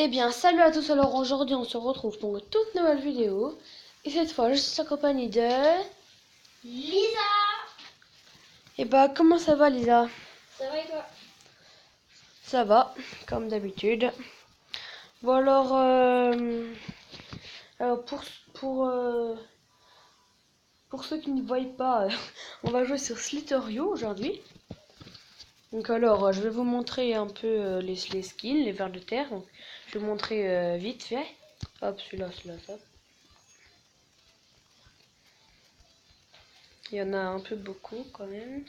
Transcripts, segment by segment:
Eh bien, salut à tous, alors aujourd'hui on se retrouve pour une toute nouvelle vidéo. Et cette fois, je suis en compagnie de... Lisa. Eh bah, comment ça va Lisa? Ça va et toi? Ça va, comme d'habitude. Bon alors pour ceux qui ne voient pas, on va jouer sur Slither.io aujourd'hui. Donc alors, je vais vous montrer un peu les skins, les vers de terre. Donc, je vais vous montrer vite fait. Hop, celui-là, ça. Il y en a un peu beaucoup quand même.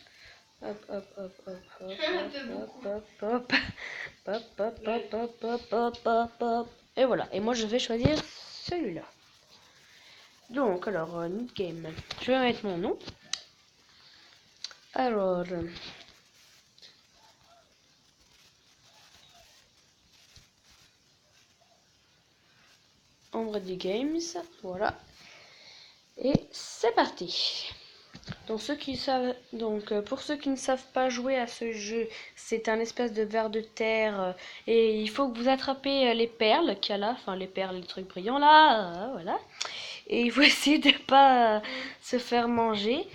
Hop, hop, hop, hop, hop, hop, hop, hop, hop, hop, hop, hop, hop, hop, hop. Et voilà. Et moi, je vais choisir celui-là. Donc, alors, new game. Je vais mettre mon nom. Alors, Android Games. Voilà. Et c'est parti. Donc, pour ceux qui ne savent pas jouer à ce jeu, c'est un espèce de ver de terre et il faut que vous attrapez les perles qu'il y a là, enfin les perles, les trucs brillants là, voilà. Et il faut essayer de pas se faire manger.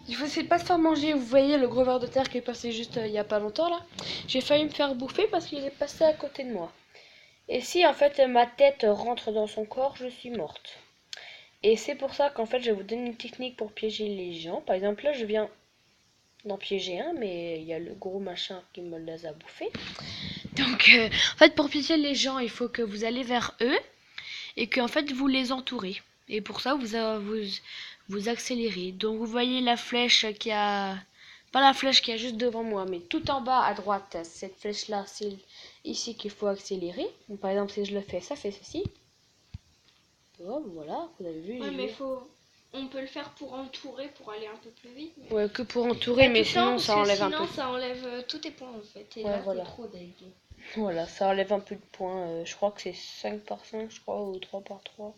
Il faut essayer de pas se faire manger. Vous voyez le gros ver de terre qui est passé juste il y a pas longtemps là. J'ai failli me faire bouffer parce qu'il est passé à côté de moi. Et si en fait ma tête rentre dans son corps, je suis morte. Et c'est pour ça qu'en fait je vais vous donner une technique pour piéger les gens. Par exemple là je viens d'en piéger un, mais il y a le gros machin qui me les a bouffés. Donc en fait pour piéger les gens il faut que vous allez vers eux et que en fait vous les entourez. Et pour ça vous accélérez. Donc vous voyez la flèche qui a... Pas la flèche qui est juste devant moi, mais tout en bas à droite, cette flèche là, c'est ici qu'il faut accélérer. Donc, par exemple si je le fais, ça fait ceci. Oh, voilà, vous avez vu. Ouais, mais on peut le faire pour entourer, pour aller un peu plus vite. Mais... Ouais, que pour entourer, mais sinon ça enlève un peu. Sinon ça enlève tous tes points en fait. Et ouais, là voilà. t'es trop deg. Voilà, ça enlève un peu de points. Je crois que c'est 5 par 5, je crois, ou 3 par 3.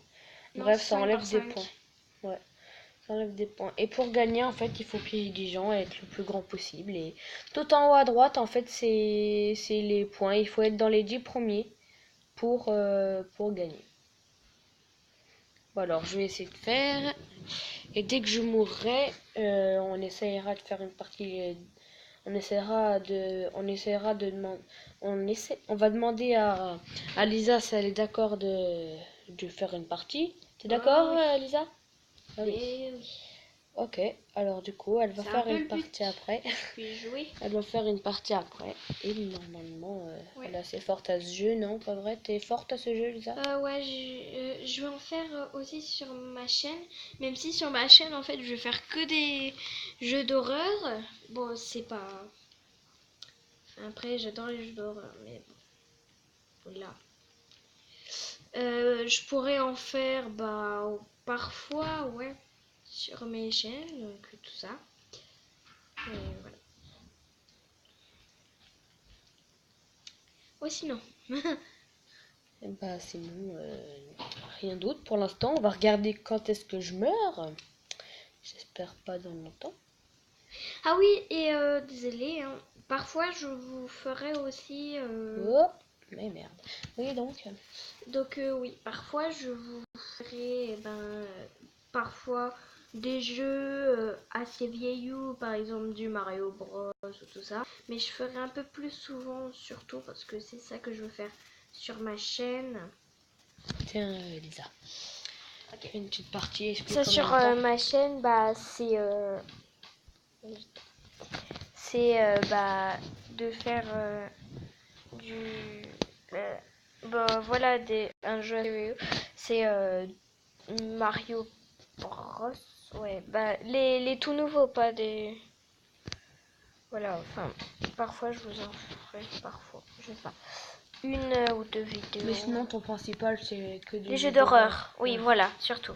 Non, Bref, ça 5 enlève par des 5. points. Ouais, ça enlève des points. Et pour gagner, en fait, il faut piéger des gens et être le plus grand possible. Et tout en haut à droite, en fait, c'est les points. Il faut être dans les 10 premiers pour gagner. Bon, alors, je vais essayer de faire. Et dès que je mourrai, on essayera de faire une partie. On va demander à Lisa si elle est d'accord de faire une partie. T'es d'accord, oui. Lisa? Ah oui. Et oui. Ok, alors du coup, elle va C'est un faire peu une le but. partie après. Puis jouer. Elle va faire une partie après. Et normalement, Ouais. elle est assez forte à ce jeu, non? Pas vrai? T'es forte à ce jeu, Lisa? Ouais, je vais en faire aussi sur ma chaîne. Même si sur ma chaîne, en fait, je vais faire que des jeux d'horreur. Bon, c'est pas... Après, j'adore les jeux d'horreur, mais bon, là. Je pourrais en faire, parfois, ouais, sur mes chaînes, donc tout ça. Et voilà. Ouais, sinon. Et bah sinon, rien d'autre pour l'instant. On va regarder quand est-ce que je meurs. J'espère pas dans longtemps. Ah oui, et désolé, hein, parfois je vous ferai aussi... Oh, mais merde. Oui, donc. Donc oui, parfois je vous ferai parfois des jeux assez vieillots, par exemple du Mario Bros ou tout ça. Mais je ferai un peu plus souvent, surtout parce que c'est ça que je veux faire sur ma chaîne. Tiens, Lisa. Ok. Fais une petite partie. Explique Ça combien sur de temps. ma chaîne, c'est de faire du voilà un jeu vidéo. C'est Mario Bros. Ouais, les tout nouveaux, pas des... Voilà, enfin, parfois je vous en ferai, parfois, je sais pas. Une ou deux vidéos. Mais sinon, ton principal, c'est que Des jeux d'horreur, oui, voilà, surtout.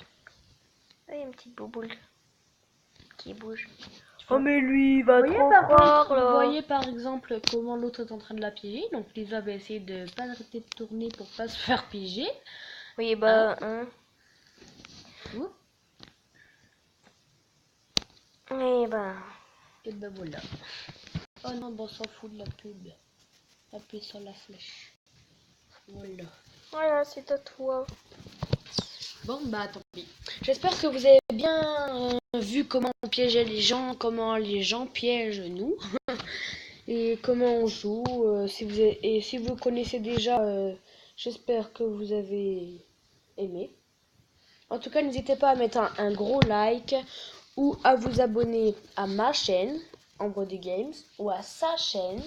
Ah, il y a une petite bouboule qui bouge. Oh, mais lui, il va trop fort, là. Vous voyez par exemple comment l'autre est en train de la piéger. Donc Lisa va essayer de pas arrêter de tourner pour pas se faire piéger. Oui, Ouh. Oui, Et ben voilà. Oh non, bon, on s'en fout de la pub. Appuyez sur la flèche. Voilà. Voilà, c'est à toi. Bon, bah tant pis. J'espère que vous avez bien vu comment on piégeait les gens, comment les gens piègent nous, et comment on joue. Et si vous connaissez déjà, j'espère que vous avez aimé. En tout cas, n'hésitez pas à mettre un gros like ou à vous abonner à ma chaîne, Ambre des Games, ou à sa chaîne.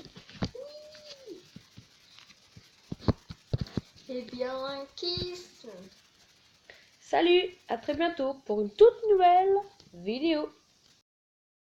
Eh bien, un kiss. Salut, à très bientôt pour une toute nouvelle vidéo.